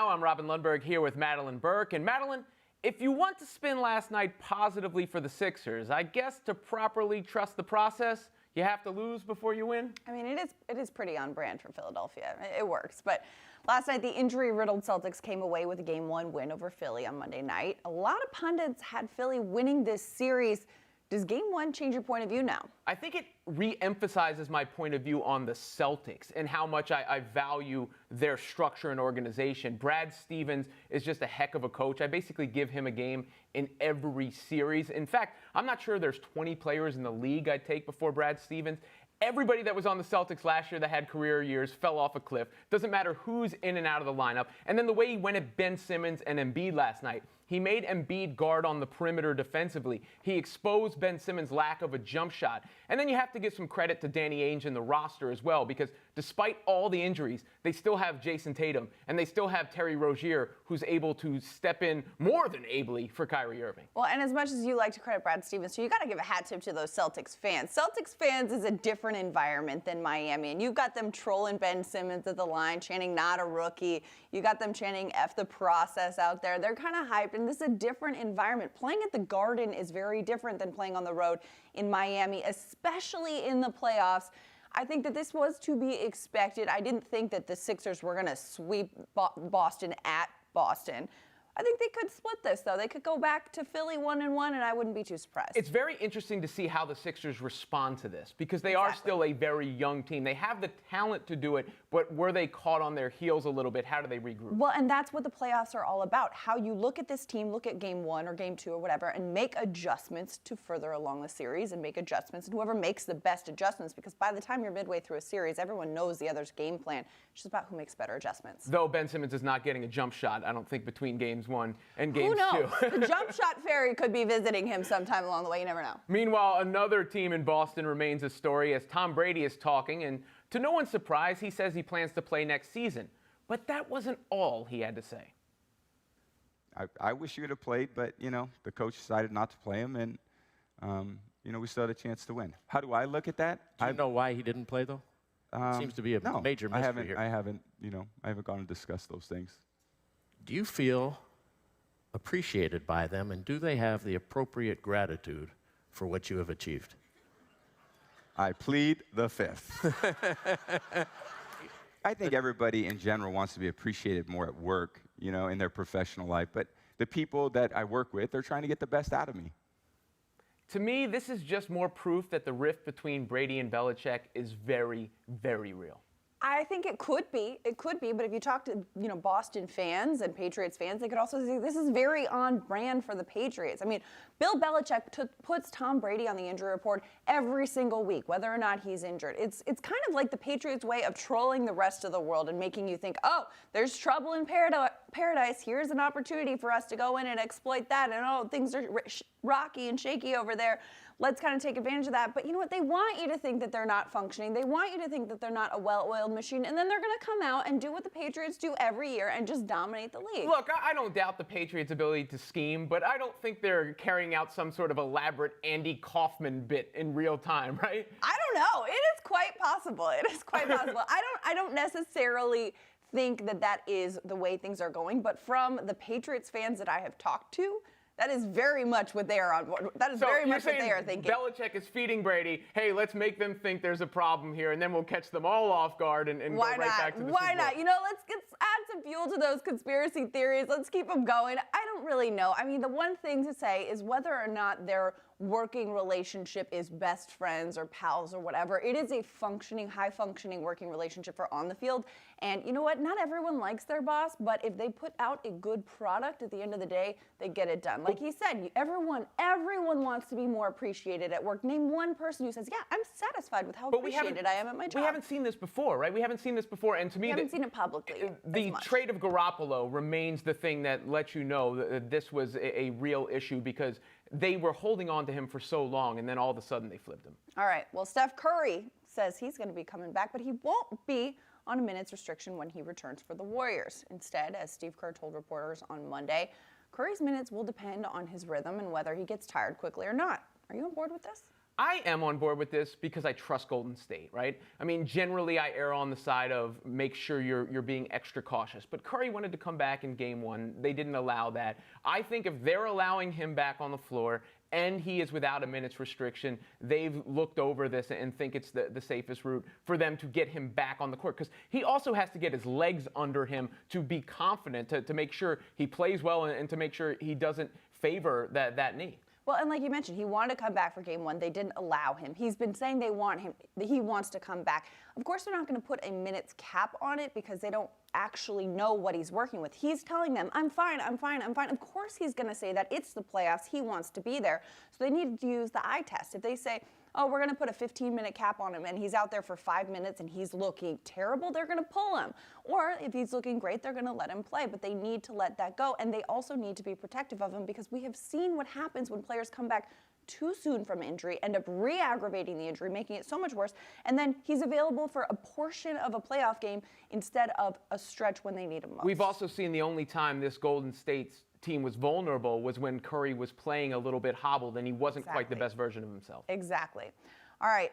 now. I'm Robin Lundberg here with Madeline Burke. And Madeline, if you want to spin last night positively for the Sixers, I guess to properly trust the process, you have to lose before you win? I mean, it is pretty on brand for Philadelphia. It works. But last night, the injury-riddled Celtics came away with a Game 1 win over Philly on Monday night. A lot of pundits had Philly winning this series. Does Game 1 change your point of view now? I think it re-emphasizes my point of view on the Celtics and how much I value their structure and organization. Brad Stevens is just a heck of a coach. I basically give him a game in every series. In fact, I'm not sure there's 20 players in the league I'd take before Brad Stevens. Everybody that was on the Celtics last year that had career years fell off a cliff. Doesn't matter who's in and out of the lineup. And then the way he went at Ben Simmons and Embiid last night. He made Embiid guard on the perimeter defensively. He exposed Ben Simmons' lack of a jump shot. And then you have to give some credit to Danny Ainge and the roster as well, because despite all the injuries, they still have Jason Tatum, and they still have Terry Rozier, who's able to step in more than ably for Kyrie Irving. Well, and as much as you like to credit Brad Stevens, so you got to give a hat tip to those Celtics fans. Celtics fans is a different environment than Miami, and you've got them trolling Ben Simmons at the line, chanting not a rookie. You got them chanting F the process out there. They're kind of hyped, and this is a different environment. Playing at the Garden is very different than playing on the road in Miami, especially in the playoffs. I think that this was to be expected. I didn't think that the Sixers were going to sweep Boston at Boston. I think they could split this, though. They could go back to Philly 1-1, and I wouldn't be too surprised. It's very interesting to see how the Sixers respond to this, because they are still a very young team. They have the talent to do it, but were they caught on their heels a little bit? How do they regroup? Well, and that's what the playoffs are all about. How you look at this team, look at Game 1 or Game 2 or whatever, and make adjustments to further along the series and make adjustments. And whoever makes the best adjustments, because by the time you're midway through a series, everyone knows the other's game plan. It's just about who makes better adjustments. Though Ben Simmons is not getting a jump shot, I don't think, between Games 1 and Games 2. Who knows? The jump shot fairy could be visiting him sometime along the way. You never know. Meanwhile, another team in Boston remains a story as Tom Brady is talking, and to no one's surprise, he says he plans to play next season. But that wasn't all he had to say. I wish you would have played, but, the coach decided not to play him, and, we still had a chance to win. How do I look at that? Do you know why he didn't play, though? Seems to be a major mystery here. I haven't gone and discussed those things. Do you feel appreciated by them, and do they have the appropriate gratitude for what you have achieved? I plead the fifth. I think everybody in general wants to be appreciated more at work, in their professional life. But the people that I work with, they're trying to get the best out of me. To me, this is just more proof that the rift between Brady and Belichick is very, very real. I think it could be. It could be. But if you talk to, Boston fans and Patriots fans, they could also say this is very on brand for the Patriots. I mean, Bill Belichick puts Tom Brady on the injury report every single week, whether or not he's injured. It's kind of like the Patriots' way of trolling the rest of the world and making you think, oh, there's trouble in paradise. Here's an opportunity for us to go in and exploit that. And, oh, things are rocky and shaky over there. Let's kind of take advantage of that. But you know what? They want you to think that they're not functioning. They want you to think that they're not a well-oiled machine. And then they're going to come out and do what the Patriots do every year and just dominate the league. Look, I don't doubt the Patriots' ability to scheme, but I don't think they're carrying out some sort of elaborate Andy Kaufman bit in real time, right? I don't know. It is quite possible. It is quite possible. I don't necessarily think that is the way things are going, but from the Patriots fans that I have talked to, that is very much what they are on board. That is very much what they are thinking. Belichick is feeding Brady, hey, let's make them think there's a problem here, and then we'll catch them all off guard and go right back to the Why not? Let's add some fuel to those conspiracy theories. Let's keep them going. I don't really know. I mean, the one thing to say is whether or not their working relationship is best friends or pals or whatever, it is a high-functioning working relationship for on the field. And you know what? Not everyone likes their boss, but if they put out a good product at the end of the day, they get it done. Like he said, everyone wants to be more appreciated at work. Name one person who says, yeah, I'm satisfied with how appreciated I am at my job. We haven't seen this before, right? We haven't seen this before. And to me, we haven't seen it publicly. The trade of Garoppolo remains the thing that lets you know that this was a real issue, because they were holding on to him for so long, and then all of a sudden they flipped him. All right. Well, Steph Curry says he's going to be coming back, but he won't be on a minutes restriction when he returns for the Warriors. Instead, as Steve Kerr told reporters on Monday, Curry's minutes will depend on his rhythm and whether he gets tired quickly or not. Are you on board with this? I am on board with this because I trust Golden State, right? I mean, generally I err on the side of make sure you're being extra cautious. But Curry wanted to come back in game 1. They didn't allow that. I think if they're allowing him back on the floor and he is without a minutes restriction, they've looked over this and think it's the safest route for them to get him back on the court. Because he also has to get his legs under him to be confident, to make sure he plays well and to make sure he doesn't favor that knee. Well, and like you mentioned, he wanted to come back for game 1. They didn't allow him. He's been saying they want him, he wants to come back. Of course, they're not going to put a minutes cap on it because they don't actually know what he's working with. He's telling them, I'm fine, I'm fine, I'm fine. Of course he's going to say that. It's the playoffs. He wants to be there. So they need to use the eye test. If they say, oh, we're going to put a 15-minute cap on him and he's out there for 5 minutes and he's looking terrible, they're going to pull him. Or if he's looking great, they're going to let him play. But they need to let that go. And they also need to be protective of him because we have seen what happens when players come back too soon from injury, end up re-aggravating the injury, making it so much worse. And then he's available for a portion of a playoff game instead of a stretch when they need him most. We've also seen the only time this Golden State team was vulnerable was when Curry was playing a little bit hobbled and he wasn't quite the best version of himself. Exactly. All right,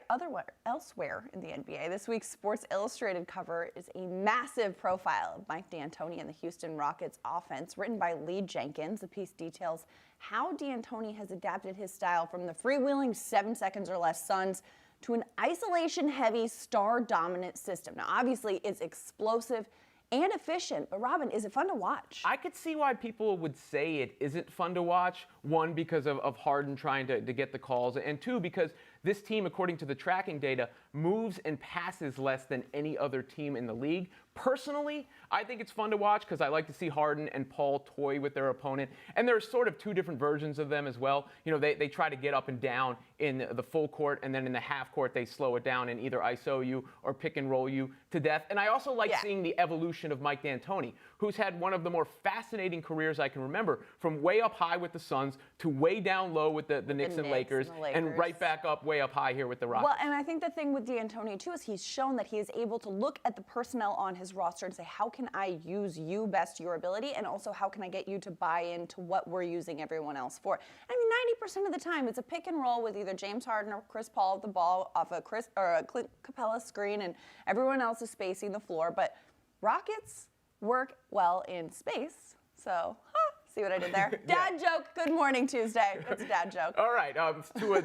elsewhere in the NBA, this week's Sports Illustrated cover is a massive profile of Mike D'Antoni and the Houston Rockets offense, written by Lee Jenkins. The piece details how D'Antoni has adapted his style from the freewheeling 7 seconds or less Suns to an isolation-heavy, star-dominant system. Now, obviously, it's explosive and efficient, but Robin, is it fun to watch? I could see why people would say it isn't fun to watch. One, because of Harden trying to get the calls, and two, because this team, according to the tracking data, moves and passes less than any other team in the league. Personally, I think it's fun to watch because I like to see Harden and Paul toy with their opponent. And there's sort of two different versions of them as well. You know, they try to get up and down in the full court, and then in the half court, they slow it down and either ISO you or pick and roll you to death. And I also like seeing the evolution of Mike D'Antoni, who's had one of the more fascinating careers I can remember, from way up high with the Suns to way down low with the Knicks and Lakers, and right back up, way up high here with the Rockets. Well, and I think the thing with D'Antoni, too, is he's shown that he is able to look at the personnel on his roster and say, how can I use you best to your ability, and also how can I get you to buy into what we're using everyone else for? I mean, 90% of the time, it's a pick and roll with either James Harden or Chris Paul with the ball off a Clint Capella screen, and everyone else is spacing the floor. But Rockets work well in space, so see what I did there? Dad joke. Good morning, Tuesday. It's a dad joke. All right. To an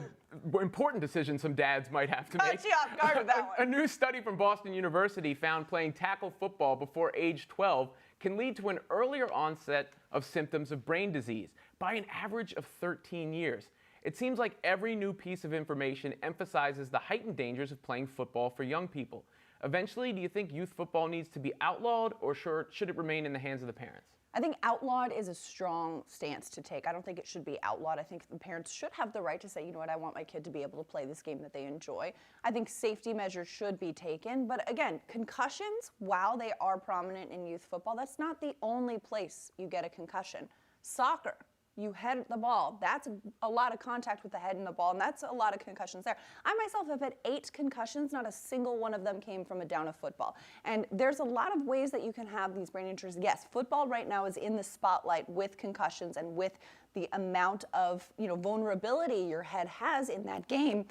important decision some dads might have to make. Caught you off guard with that one. A new study from Boston University found playing tackle football before age 12 can lead to an earlier onset of symptoms of brain disease by an average of 13 years. It seems like every new piece of information emphasizes the heightened dangers of playing football for young people. Eventually, do you think youth football needs to be outlawed, or should it remain in the hands of the parents? I think outlawed is a strong stance to take. I don't think it should be outlawed. I think the parents should have the right to say, you know what, I want my kid to be able to play this game that they enjoy. I think safety measures should be taken. But again, concussions, while they are prominent in youth football, that's not the only place you get a concussion. Soccer, you head the ball. That's a lot of contact with the head and the ball, and that's a lot of concussions there. I myself have had 8 concussions. Not a single one of them came from a down of football. And there's a lot of ways that you can have these brain injuries. Yes, football right now is in the spotlight with concussions and with the amount of, vulnerability your head has in that game.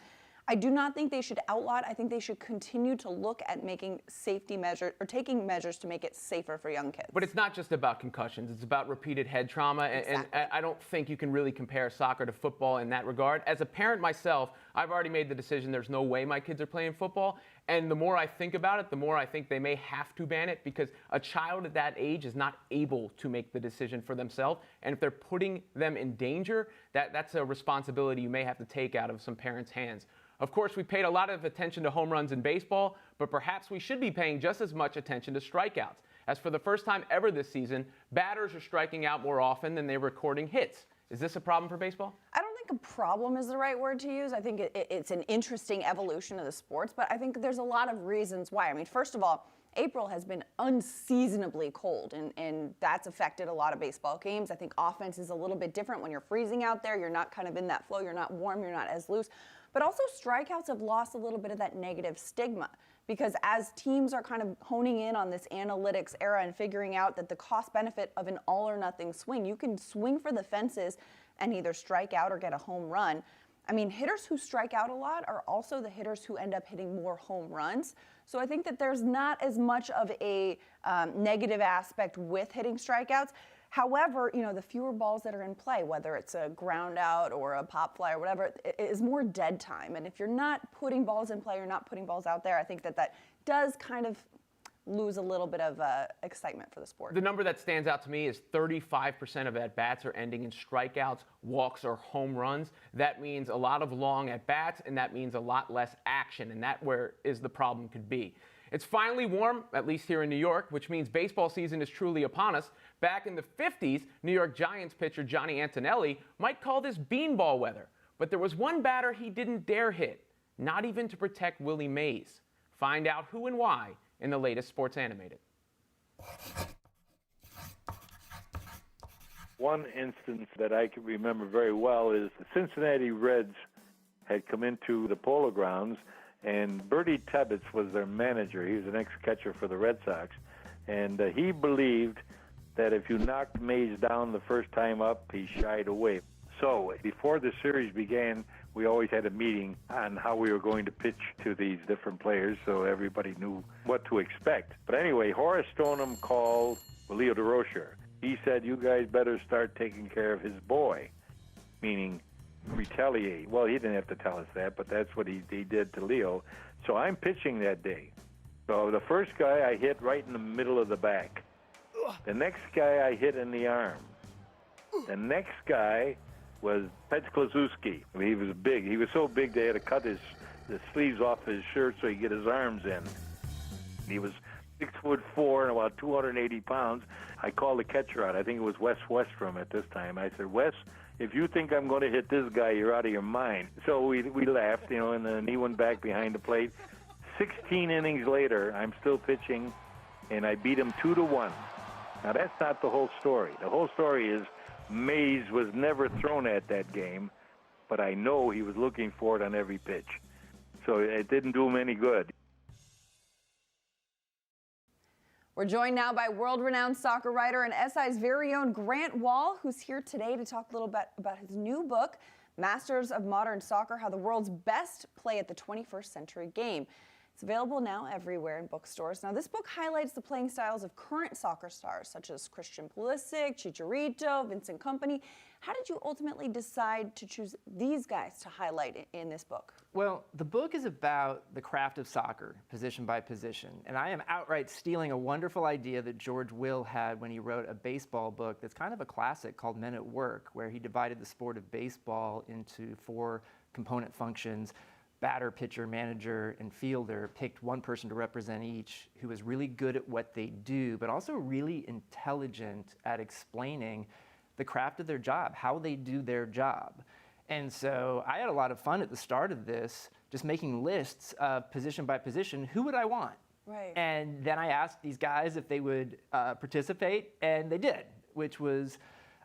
I do not think they should outlaw it. I think they should continue to look at making safety measures or taking measures to make it safer for young kids. But it's not just about concussions. It's about repeated head trauma. And I don't think you can really compare soccer to football in that regard. As a parent myself, I've already made the decision there's no way my kids are playing football. And the more I think about it, the more I think they may have to ban it, because a child at that age is not able to make the decision for themselves. And if they're putting them in danger, that's a responsibility you may have to take out of some parents' hands. Of course, we paid a lot of attention to home runs in baseball, but perhaps we should be paying just as much attention to strikeouts, as for the first time ever this season, batters are striking out more often than they're recording hits. Is this a problem for baseball? I don't think a problem is the right word to use. I think it's an interesting evolution of the sports, but I think there's a lot of reasons why. I mean, first of all, April has been unseasonably cold, and that's affected a lot of baseball games. I think offense is a little bit different when you're freezing out there. You're not kind of in that flow. You're not warm. You're not as loose. But also strikeouts have lost a little bit of that negative stigma, because as teams are kind of honing in on this analytics era and figuring out that the cost benefit of an all or nothing swing, you can swing for the fences and either strike out or get a home run. I mean, hitters who strike out a lot are also the hitters who end up hitting more home runs. So I think that there's not as much of a negative aspect with hitting strikeouts. However, the fewer balls that are in play, whether it's a ground out or a pop fly or whatever, it is more dead time. And if you're not putting balls in play, you're not putting balls out there, I think that does kind of lose a little bit of excitement for the sport. The number that stands out to me is 35% of at-bats are ending in strikeouts, walks, or home runs. That means a lot of long at-bats, and that means a lot less action, and that where is the problem could be. It's finally warm, at least here in New York, which means baseball season is truly upon us. Back in the 50s, New York Giants pitcher Johnny Antonelli might call this beanball weather. But there was one batter he didn't dare hit, not even to protect Willie Mays. Find out who and why in the latest Sports Animated. One instance that I can remember very well is the Cincinnati Reds had come into the Polo Grounds, and Bertie Tebbetts was their manager. He was an ex-catcher for the Red Sox, and he believed that if you knocked Mays down the first time up, he shied away. So before the series began, we always had a meeting on how we were going to pitch to these different players so everybody knew what to expect. But anyway, Horace Stoneham called Leo DeRocher. He said, you guys better start taking care of his boy, meaning retaliate. Well, he didn't have to tell us that, but that's what he did to Leo. So I'm pitching that day. So the first guy I hit right in the middle of the back. The next guy I hit in the arm. The next guy was Pet Klazuski. I mean, he was big. He was so big they had to cut the sleeves off his shirt so he could get his arms in. He was 6'4" and about 280 pounds. I called the catcher out. I think it was Wes Westrom at this time. I said, Wes, if you think I'm going to hit this guy, you're out of your mind. So we laughed, and then he went back behind the plate. 16 innings later, I'm still pitching, and I beat him 2-1. Now, that's not the whole story. The whole story is Mays was never thrown at that game, but I know he was looking for it on every pitch. So it didn't do him any good. We're joined now by world-renowned soccer writer and SI's very own Grant Wahl, who's here today to talk a little bit about his new book, Masters of Modern Soccer, How the World's Best Play at the 21st Century Game. It's available now everywhere in bookstores. Now, this book highlights the playing styles of current soccer stars, such as Christian Pulisic, Chicharito, Vincent Kompany. How did you ultimately decide to choose these guys to highlight in this book? Well, the book is about the craft of soccer, position by position. And I am outright stealing a wonderful idea that George Will had when he wrote a baseball book that's kind of a classic called Men at Work, where he divided the sport of baseball into 4 component functions: batter, pitcher, manager, and fielder. Picked one person to represent each who was really good at what they do, but also really intelligent at explaining the craft of their job, how they do their job. And so I had a lot of fun at the start of this, just making lists of position by position, who would I want? Right. And then I asked these guys if they would participate, and they did, which was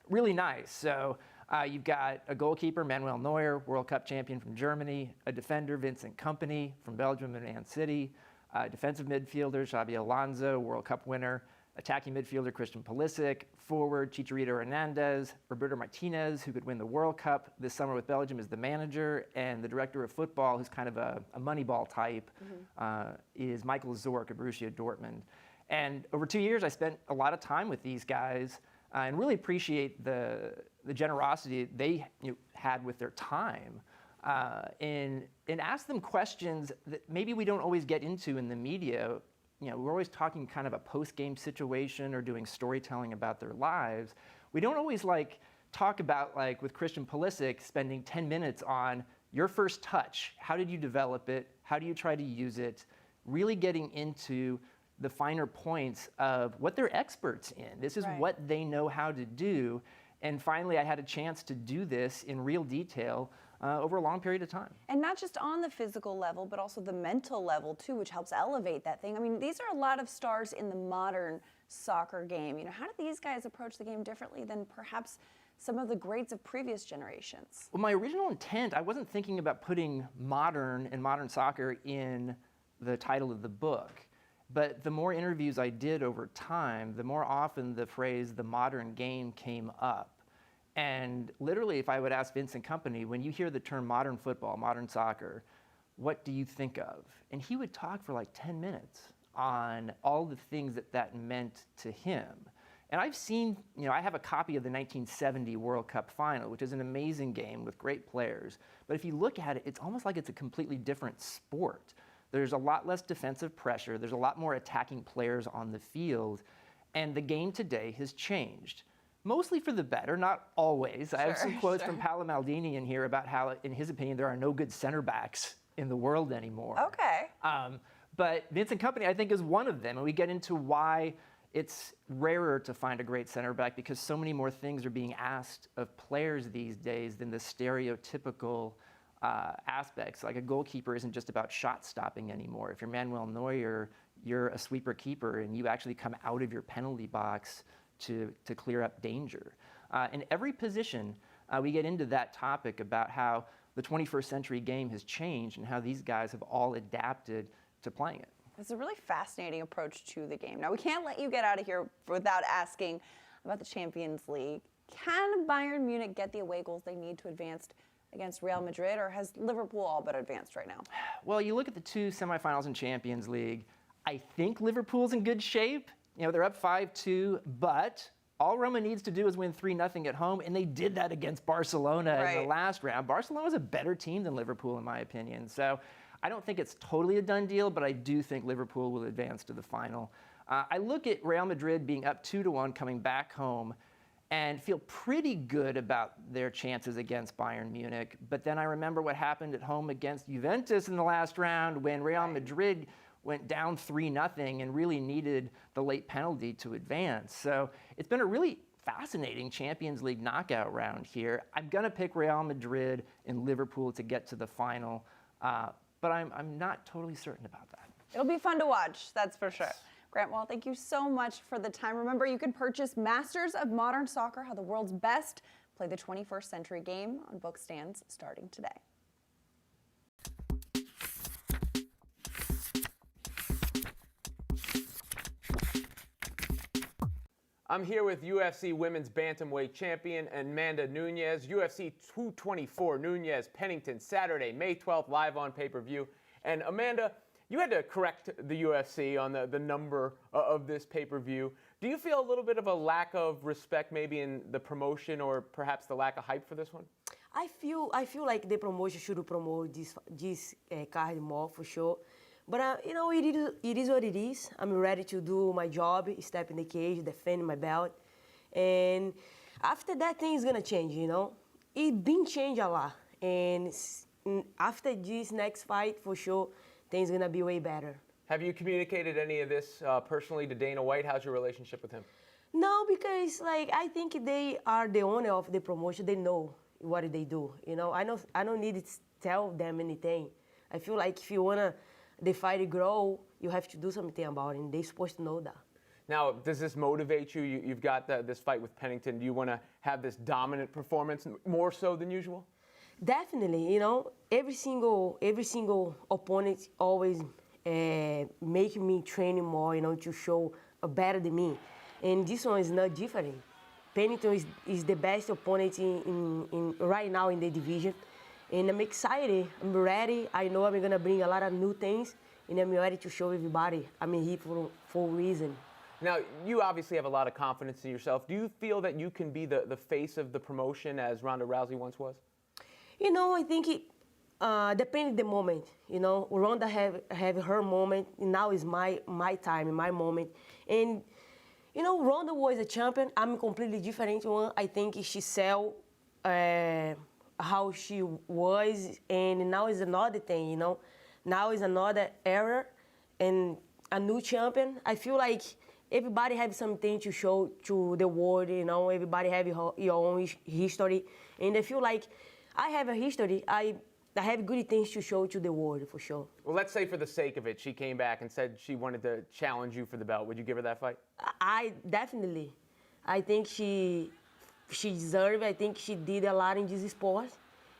really nice. So you've got a goalkeeper, Manuel Neuer, World Cup champion from Germany, a defender, Vincent Kompany from Belgium and Man City, defensive midfielder, Xabi Alonso, World Cup winner, attacking midfielder, Christian Pulisic, forward, Chicharito Hernandez, Roberto Martinez, who could win the World Cup this summer with Belgium, is the manager, and the director of football, who's kind of a Moneyball type, is Michael Zorc of Borussia Dortmund. And over 2 years, I spent a lot of time with these guys and really appreciate the generosity they had with their time, and ask them questions that maybe we don't always get into in the media. We're always talking kind of a post-game situation or doing storytelling about their lives. We don't always talk about, with Christian Pulisic, spending 10 minutes on your first touch. How did you develop it? How do you try to use it? Really getting into the finer points of what they're experts in. This is Right. what they know how to do. And finally, I had a chance to do this in real detail over a long period of time. And not just on the physical level, but also the mental level too, which helps elevate that thing. I mean, these are a lot of stars in the modern soccer game. How do these guys approach the game differently than perhaps some of the greats of previous generations? Well, my original intent, I wasn't thinking about putting modern and modern soccer in the title of the book. But the more interviews I did over time, the more often the phrase "the modern game" came up. And literally, if I would ask Vincent Kompany, when you hear the term modern football, modern soccer, what do you think of? And he would talk for like 10 minutes on all the things that that meant to him. And I've seen, I have a copy of the 1970 World Cup final, which is an amazing game with great players. But if you look at it, it's almost like it's a completely different sport. There's a lot less defensive pressure. There's a lot more attacking players on the field. And the game today has changed. Mostly for the better, not always. I have some quotes from Paolo Maldini in here about how, in his opinion, there are no good center backs in the world anymore. Okay. But Vincent Kompany, I think, is one of them. And we get into why it's rarer to find a great center back, because so many more things are being asked of players these days than the stereotypical aspects. Like a goalkeeper isn't just about shot stopping anymore. If you're Manuel Neuer, you're a sweeper keeper and you actually come out of your penalty box to clear up danger. In every position, we get into that topic about how the 21st century game has changed and how these guys have all adapted to playing it. It's a really fascinating approach to the game. Now, we can't let you get out of here without asking about the Champions League. Can Bayern Munich get the away goals they need to advance against Real Madrid, or has Liverpool all but advanced right now? Well, you look at the two semifinals in Champions League, I think Liverpool's in good shape. They're up 5-2, but all Roma needs to do is win 3-0 at home, and they did that against Barcelona in the last round. Barcelona's a better team than Liverpool, in my opinion. So I don't think it's totally a done deal, but I do think Liverpool will advance to the final. I look at Real Madrid being up 2-1 coming back home and feel pretty good about their chances against Bayern Munich. But then I remember what happened at home against Juventus in the last round when Real Madrid went down 3-0 and really needed the late penalty to advance. So it's been a really fascinating Champions League knockout round here. I'm going to pick Real Madrid and Liverpool to get to the final, but I'm not totally certain about that. It'll be fun to watch, that's for sure. Grant Wall, thank you so much for the time. Remember, you can purchase Masters of Modern Soccer, How the World's Best Play the 21st Century Game on bookstands starting today. I'm here with UFC Women's Bantamweight Champion Amanda Nunes. UFC 224 Nunes Pennington, Saturday, May 12th, live on pay-per-view. And Amanda, you had to correct the UFC on the number of this pay-per-view. Do you feel a little bit of a lack of respect maybe in the promotion, or perhaps the lack of hype for this one? I feel like the promotion should promote this card more for sure. But it is what it is. I'm ready to do my job, step in the cage, defend my belt. And after that, things gonna change, It been changed a lot. And after this next fight, for sure, things gonna be way better. Have you communicated any of this personally to Dana White? How's your relationship with him? No, because I think they are the owner of the promotion. They know what they do. I don't need to tell them anything. I feel like if you wanna the fight to grow, you have to do something about it, and they're supposed to know that. Now, does this motivate you? You've got this fight with Pennington. Do you want to have this dominant performance more so than usual? Definitely, every single opponent always make me train more, to show better than me. And this one is not different. Pennington is the best opponent in right now in the division. And I'm excited, I'm ready. I know I'm gonna bring a lot of new things, and I'm ready to show everybody I'm here for a reason. Now, you obviously have a lot of confidence in yourself. Do you feel that you can be the face of the promotion as Ronda Rousey once was? I think it depends the moment. Ronda have her moment, and now is my time, my moment. And Ronda was a champion. I'm a completely different one. I think she sell how she was, and now is another thing, Now is another era and a new champion. I feel like everybody have something to show to the world, Everybody have your own history, and I feel like I have a history. I have good things to show to the world, for sure. Well, let's say for the sake of it, she came back and said she wanted to challenge you for the belt. Would you give her that fight? I definitely. I think she deserved. I think she did a lot in this sport.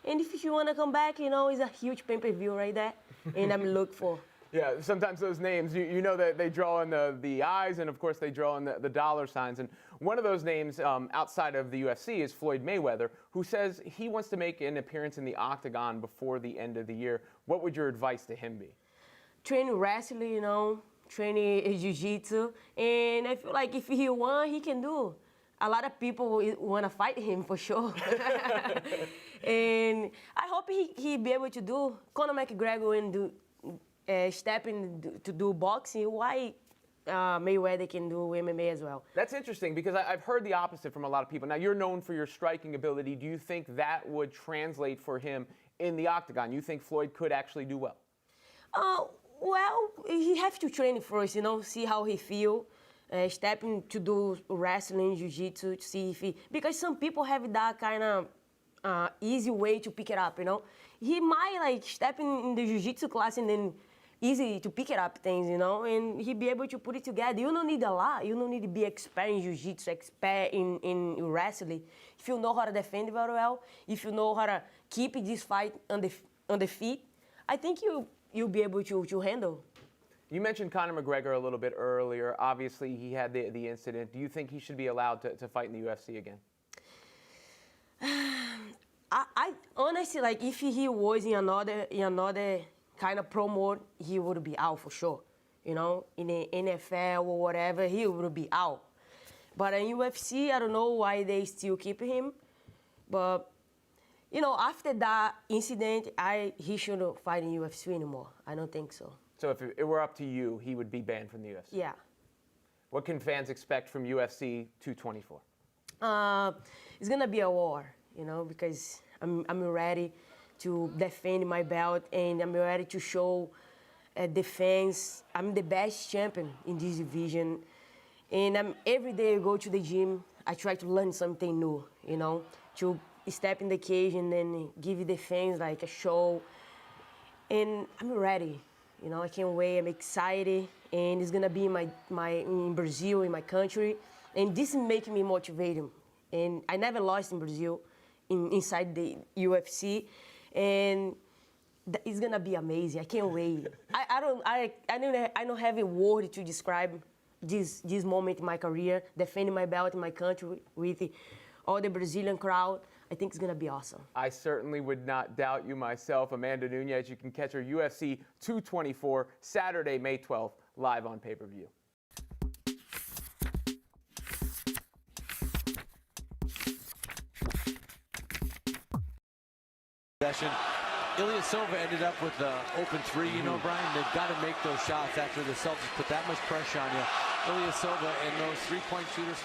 And if she want to come back, it's a huge pay-per-view right there. And I'm looking for. Yeah, sometimes those names, you know that they draw in the eyes, and of course they draw in the dollar signs. And One of those names outside of the UFC is Floyd Mayweather, who says he wants to make an appearance in the octagon before the end of the year. What would your advice to him be? Training wrestling, training jiu-jitsu, and I feel like if he won, he can do. A lot of people want to fight him for sure. And I hope he be able to do. Conor McGregor and do step in to do boxing. Why Mayweather can do MMA as well? That's interesting because I've heard the opposite from a lot of people. Now, you're known for your striking ability. Do you think that would translate for him in the octagon? You think Floyd could actually do well? Well, he have to train first, see how he feel. Step in to do wrestling, jiu-jitsu, to see if he... Because some people have that kind of easy way to pick it up, He might, step in the jiu-jitsu class and then easy to pick it up things, and he be able to put it together. You don't need a lot. You don't need to be expert in jiu-jitsu, expert in wrestling. If you know how to defend very well, if you know how to keep this fight on the feet, I think you'll be able to handle. You mentioned Conor McGregor a little bit earlier. Obviously, he had the incident. Do you think he should be allowed to fight in the UFC again? I honestly, if he was in another kind of promote, he would be out for sure. In the NFL or whatever, he would be out. But in UFC, I don't know why they still keep him. But, after that incident, he shouldn't fight in UFC anymore. I don't think so. So if it were up to you, he would be banned from the UFC? Yeah. What can fans expect from UFC 224? It's going to be a war, because I'm ready to defend my belt, and I'm ready to show the fans I'm the best champion in this division. And every day I go to the gym, I try to learn something new, to step in the cage and then give the fans a show. And I'm ready. I can't wait. I'm excited, and it's gonna be in Brazil, in my country, and this is making me motivated. And I never lost in Brazil, inside the UFC, and it's gonna be amazing. I can't wait. I don't have a word to describe this moment in my career, defending my belt in my country with all the Brazilian crowd. I think it's going to be awesome. I certainly would not doubt you myself. Amanda Nunes, you can catch her UFC 224 Saturday, May 12th, live on pay-per-view. Session. Ilyasova ended up with the open three, Brian. They've got to make those shots after the Celtics put that much pressure on you. Ilyasova and those three-point shooters.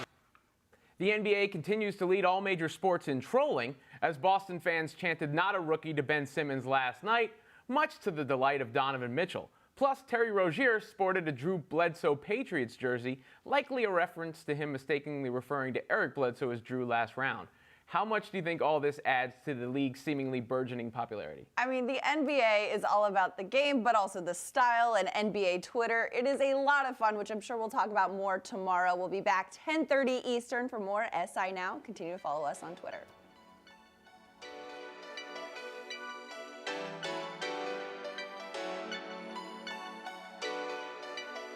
The NBA continues to lead all major sports in trolling as Boston fans chanted not a rookie to Ben Simmons last night, much to the delight of Donovan Mitchell. Plus, Terry Rozier sported a Drew Bledsoe Patriots jersey, likely a reference to him mistakenly referring to Eric Bledsoe as Drew last round. How much do you think all this adds to the league's seemingly burgeoning popularity? I mean, the NBA is all about the game, but also the style and NBA Twitter. It is a lot of fun, which I'm sure we'll talk about more tomorrow. We'll be back 10:30 Eastern for more SI Now. Continue to follow us on Twitter.